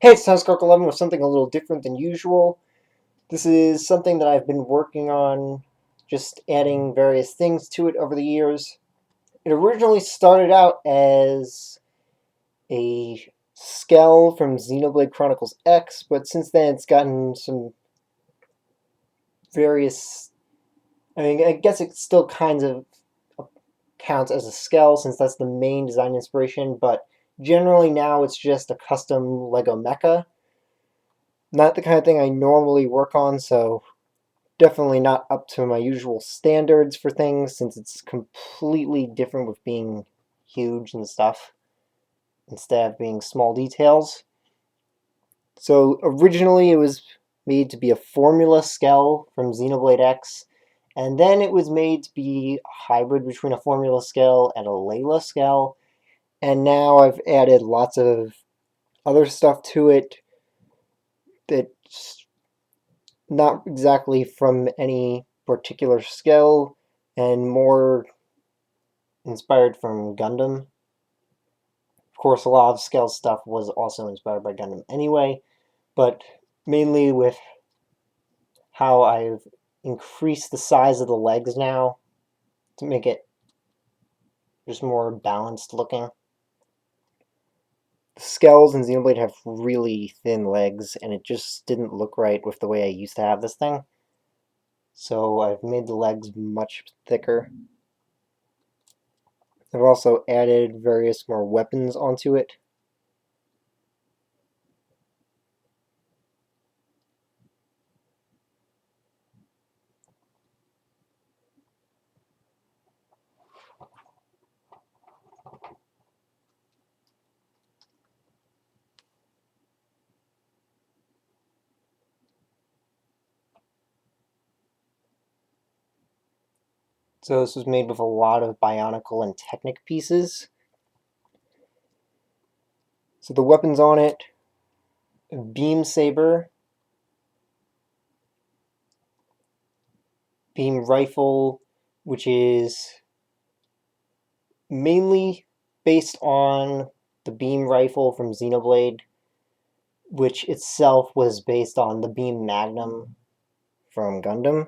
Hey, it's Skell11 with something a little different than usual. This is something that I've been working on, just adding various things to it over the years. It originally started out as a Skell from Xenoblade Chronicles X, but since then it's gotten some various. I mean, I guess it still kind of counts as a Skell since that's the main design inspiration, but generally now it's just a custom Lego Mecha. Not the kind of thing I normally work on, so definitely not up to my usual standards for things since it's completely different with being huge and stuff instead of being small details. So originally it was made to be a formula Skell from Xenoblade X, and then it was made to be a hybrid between a formula Skell and a Layla Skell, and now I've added lots of other stuff to it that's not exactly from any particular Skell and more inspired from Gundam. Of course, a lot of Skell stuff was also inspired by Gundam anyway, but mainly with how I've increased the size of the legs now to make it just more balanced looking. The Skells in Xenoblade have really thin legs, and it just didn't look right with the way I used to have this thing. So I've made the legs much thicker. I've also added various more weapons onto it. So this was made with a lot of Bionicle and Technic pieces. So the weapons on it, Beam Saber, Beam Rifle, which is mainly based on the Beam Rifle from Xenoblade, which itself was based on the Beam Magnum from Gundam.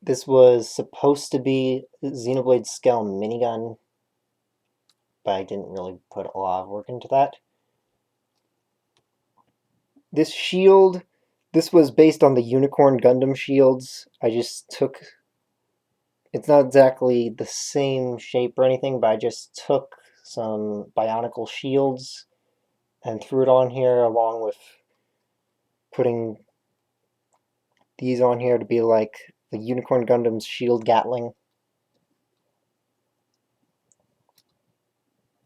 This was supposed to be Xenoblade Skell minigun, but I didn't really put a lot of work into that. This shield, this was based on the Unicorn Gundam shields. I just took, it's not exactly the same shape or anything, but I just took some Bionicle shields and threw it on here along with putting these on here to be like the Unicorn Gundam's shield Gatling.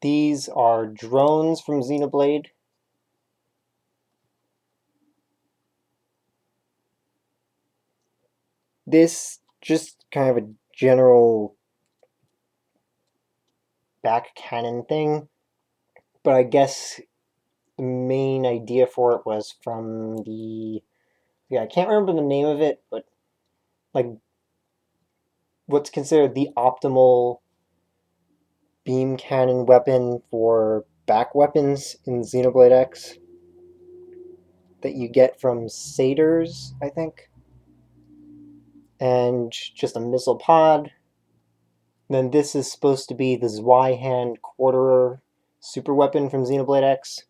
These are drones from Xenoblade. This just kind of a general back cannon thing, but I guess the main idea for it was from the, I can't remember the name of it, but like what's considered the optimal beam cannon weapon for back weapons in Xenoblade X that you get from satyrs, I think, and just a missile pod. Then this is supposed to be the Zweihan Quarterer super weapon from Xenoblade X.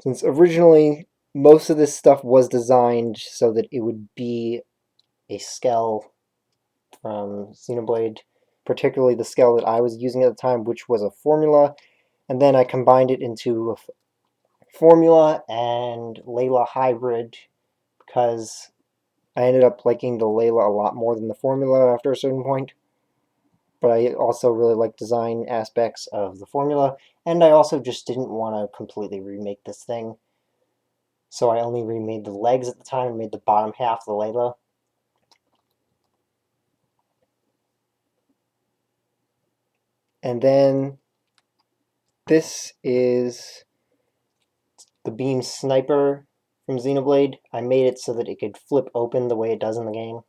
Since originally most of this stuff was designed so that it would be a Skell from Xenoblade, particularly the Skell that I was using at the time, which was a formula, and then I combined it into a formula and Layla hybrid because I ended up liking the Layla a lot more than the formula after a certain point. But I also really like design aspects of the formula, and I also just didn't want to completely remake this thing. So I only remade the legs at the time and made the bottom half the Layla. And then this is the beam sniper from Xenoblade. I made it so that it could flip open the way it does in the game.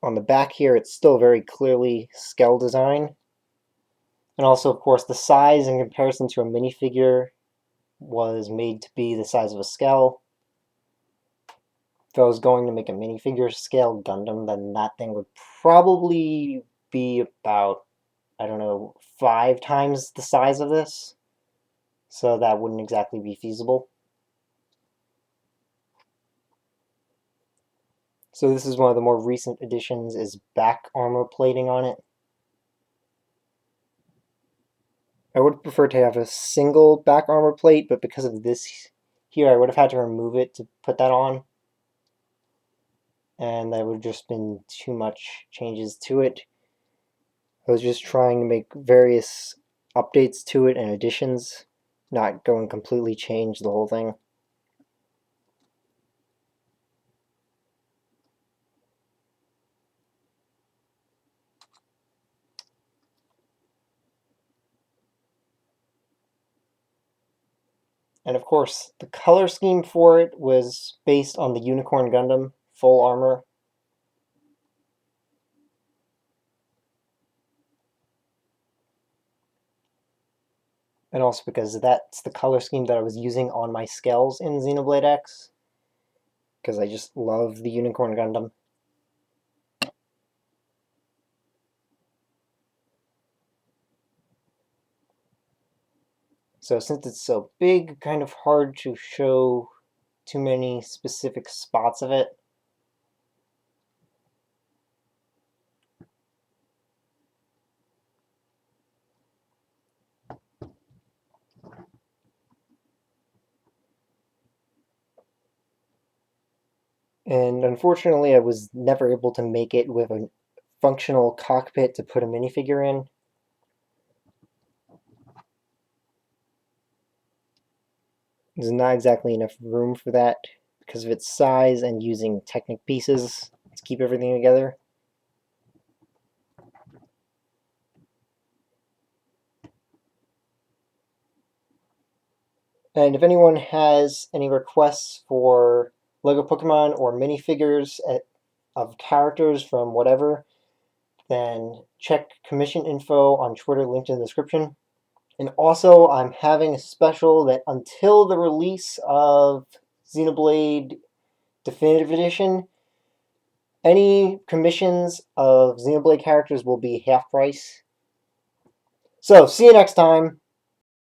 On the back here, it's still very clearly Skell design. And also, of course, the size in comparison to a minifigure was made to be the size of a Skell. If I was going to make a minifigure scale Gundam, then that thing would probably be about, I don't know, 5 times the size of this. So that wouldn't exactly be feasible. So this is one of the more recent additions, is back armor plating on it. I would prefer to have a single back armor plate, but because of this here, I would have had to remove it to put that on. And that would have just been too much changes to it. I was just trying to make various updates to it and additions, not go and completely change the whole thing. And of course, the color scheme for it was based on the Unicorn Gundam full armor. And also because that's the color scheme that I was using on my Skells in Xenoblade X. Because I just love the Unicorn Gundam. So since it's so big, kind of hard to show too many specific spots of it. And unfortunately, I was never able to make it with a functional cockpit to put a minifigure in. There's not exactly enough room for that because of its size and using Technic pieces to keep everything together. And if anyone has any requests for Lego Pokemon or minifigures of characters from whatever, then check commission info on Twitter, linked in the description. And also, I'm having a special that until the release of Xenoblade Definitive Edition, any commissions of Xenoblade characters will be half price. So, see you next time.